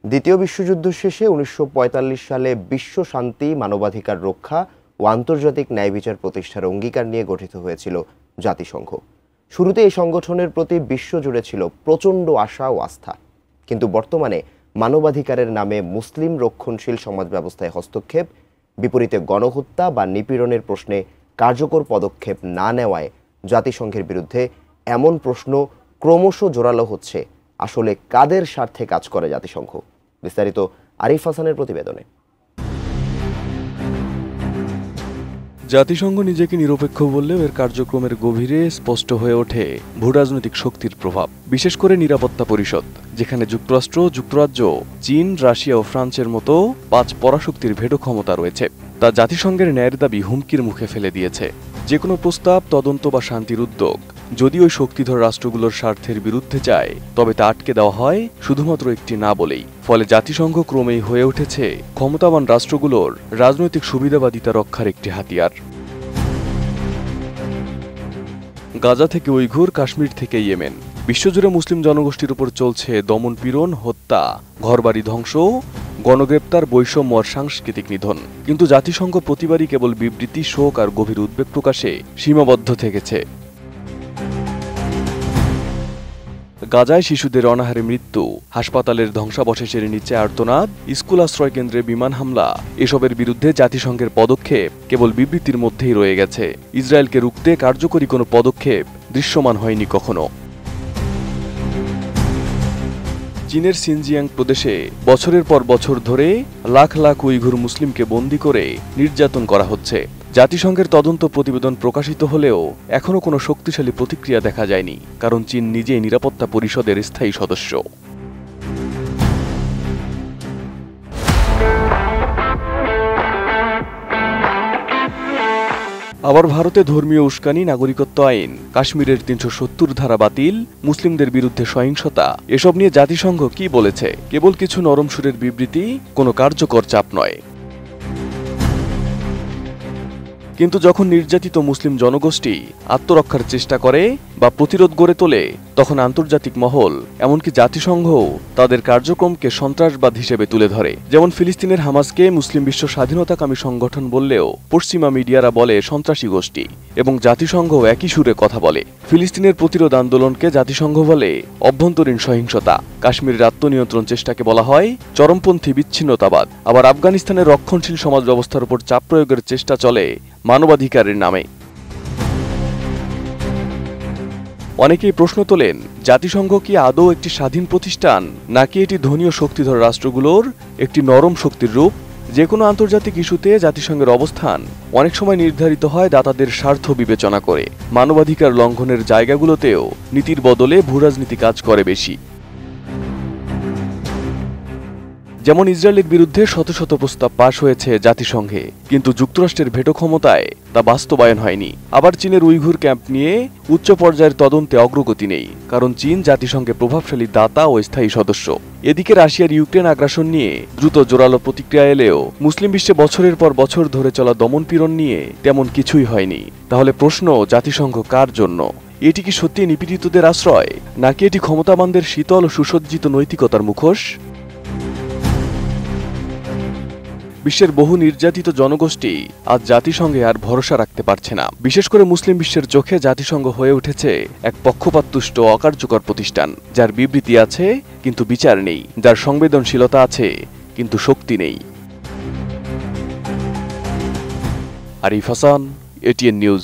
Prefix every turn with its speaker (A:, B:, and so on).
A: দ্বিতীয় বিশ্বযুদ্ধ শেষে ১৯৪৫ সালে বিশ্ব শান্তি, মানবাধিকার রক্ষা ও আন্তর্জাতিক ন্যায় বিচার প্রতিষ্ঠার অঙ্গীকার নিয়ে গঠিত হয়েছিল জাতিসংঘ। শুরুতে এই সংগঠনের প্রতি বিশ্বজুড়ে ছিল প্রচণ্ড আশা ও আস্থা, কিন্তু বর্তমানে মানবাধিকারের নামে মুসলিম রক্ষণশীল সমাজ ব্যবস্থায় হস্তক্ষেপ, বিপরীতে গণহত্যা বা নিপীড়নের প্রশ্নে কার্যকর পদক্ষেপ না নেওয়ায় জাতিসংঘের বিরুদ্ধে এমন প্রশ্ন ক্রমশ জোরালো হচ্ছে। আসলে কাদের স্বার্থে কাজ করে জাতিসংঘ? বিস্তারিত আরিফ হাসানের প্রতিবেদনে।
B: জাতিসংঘ নিজেকে নিরপেক্ষ বললেও এর কার্যক্রমের গভীরে স্পষ্ট হয়ে ওঠে ভূরাজনৈতিক শক্তির প্রভাব, বিশেষ করে নিরাপত্তা পরিষদ, যেখানে যুক্তরাষ্ট্র, যুক্তরাজ্য, চীন, রাশিয়া ও ফ্রান্সের মতো ৫ পরাশক্তির ভেটো ক্ষমতা রয়েছে। তা জাতিসংঘের ন্যায়ের দাবি হুমকির মুখে ফেলে দিয়েছে। যে কোনো প্রস্তাব, তদন্ত বা শান্তির উদ্যোগ যদি ওই শক্তিধর রাষ্ট্রগুলোর স্বার্থের বিরুদ্ধে যায়, তবে তা আটকে দেওয়া হয় শুধুমাত্র একটি না বলেই। ফলে জাতিসংঘ ক্রমেই হয়ে উঠেছে ক্ষমতাবান রাষ্ট্রগুলোর রাজনৈতিক সুবিধাবাদিতা রক্ষার একটি হাতিয়ার। গাজা থেকে উইঘুর, কাশ্মীর থেকে ইয়েমেন, বিশ্বজুড়ে মুসলিম জনগোষ্ঠীর উপর চলছে দমন-পীড়ন, হত্যা, ঘরবাড়ি ধ্বংস, গণগ্রেপ্তার, বৈষম্য আর সাংস্কৃতিক নিধন। কিন্তু জাতিসংঘ প্রতিবারই কেবল বিবৃতি, শোক আর গভীর উদ্বেগ প্রকাশে সীমাবদ্ধ থেকেছে। গাজায় শিশুদের অনাহারে মৃত্যু, হাসপাতালের ধ্বংসাবশেষের নিচে আর্তনাদ, স্কুল আশ্রয় কেন্দ্রে বিমান হামলা, এসবের বিরুদ্ধে জাতিসংঘের পদক্ষেপ কেবল বিবৃতির মধ্যেই রয়ে গেছে। ইসরায়েলকে রুখতে কার্যকরী কোনো পদক্ষেপ দৃশ্যমান হয়নি কখনো। চীনের সিনজিয়াং প্রদেশে বছরের পর বছর ধরে লাখ লাখ উইঘুর মুসলিমকে বন্দী করে নির্যাতন করা হচ্ছে। জাতিসংঘের তদন্ত প্রতিবেদন প্রকাশিত হলেও এখনও কোনো শক্তিশালী প্রতিক্রিয়া দেখা যায়নি, কারণ চীন নিজেই নিরাপত্তা পরিষদের স্থায়ী সদস্য। আবার ভারতে ধর্মীয় উস্কানি, নাগরিকত্ব আইন, কাশ্মীরের ৩৭০ ধারা বাতিল, মুসলিমদের বিরুদ্ধে সহিংসতা, এসব নিয়ে জাতিসংঘ কি বলেছে? কেবল কিছু নরম সুরের বিবৃতি, কোনো কার্যকর চাপ নয়। কিন্তু যখন নির্যাতিত মুসলিম জনগোষ্ঠী আত্মরক্ষার চেষ্টা করে বা প্রতিরোধ গড়ে তোলে, তখন আন্তর্জাতিক মহল, এমনকি জাতিসংঘও তাদের কার্যক্রমকে সন্ত্রাসবাদ হিসেবে তুলে ধরে। যেমন ফিলিস্তিনের হামাসকে মুসলিম বিশ্ব স্বাধীনতাকামী সংগঠন বললেও পশ্চিমা মিডিয়ারা বলে সন্ত্রাসী গোষ্ঠী, এবং জাতিসংঘ একই সুরে কথা বলে। ফিলিস্তিনের প্রতিরোধ আন্দোলনকে জাতিসংঘ বলে অভ্যন্তরীণ সহিংসতা, কাশ্মীরের আত্মনিয়ন্ত্রণ চেষ্টাকে বলা হয় চরমপন্থী বিচ্ছিন্নতাবাদ, আবার আফগানিস্তানের রক্ষণশীল সমাজ ব্যবস্থার উপর চাপ প্রয়োগের চেষ্টা চলে মানবাধিকারের নামে। অনেকেই প্রশ্ন তোলেন, জাতিসংঘ কি আদৌ একটি স্বাধীন প্রতিষ্ঠান, নাকি এটি ধনী ও শক্তিধর রাষ্ট্রগুলোর একটি নরম শক্তির রূপ? যে কোনো আন্তর্জাতিক ইস্যুতে জাতিসংঘের অবস্থান অনেক সময় নির্ধারিত হয় দাতাদের স্বার্থ বিবেচনা করে। মানবাধিকার লঙ্ঘনের জায়গাগুলোতেও নীতির বদলে ভূরাজনীতি কাজ করে বেশি। যেমন ইসরায়েলের বিরুদ্ধে শত শত প্রস্তাব পাশ হয়েছে জাতিসংঘে, কিন্তু যুক্তরাষ্ট্রের ভেটো ক্ষমতায় তা বাস্তবায়ন হয়নি। আবার চীনের উইঘুর ক্যাম্প নিয়ে উচ্চ পর্যায়ের তদন্তে অগ্রগতি নেই, কারণ চীন জাতিসংঘে প্রভাবশালী দাতা ও স্থায়ী সদস্য। এদিকে রাশিয়ার ইউক্রেন আগ্রাসন নিয়ে দ্রুত জোরালো প্রতিক্রিয়া এলেও মুসলিম বিশ্বে বছরের পর বছর ধরে চলা দমনপীড়ন নিয়ে তেমন কিছুই হয়নি। তাহলে প্রশ্ন, জাতিসংঘ কার জন্য? এটি কি সত্যি নিপীড়িতদের আশ্রয়, নাকি এটি ক্ষমতাবানদের শীতল ও সুসজ্জিত নৈতিকতার মুখোশ? বিশ্বের বহু নির্যাতিত জনগোষ্ঠী আজ জাতিসংঘে আর ভরসা রাখতে পারছে না। বিশেষ করে মুসলিম বিশ্বের চোখে জাতিসংঘ হয়ে উঠেছে এক পক্ষপাততুষ্ট অকার্যকর প্রতিষ্ঠান, যার বিবৃতি আছে কিন্তু বিচার নেই, যার সংবেদনশীলতা আছে কিন্তু শক্তি নেই। Arif Hasan, ATN news.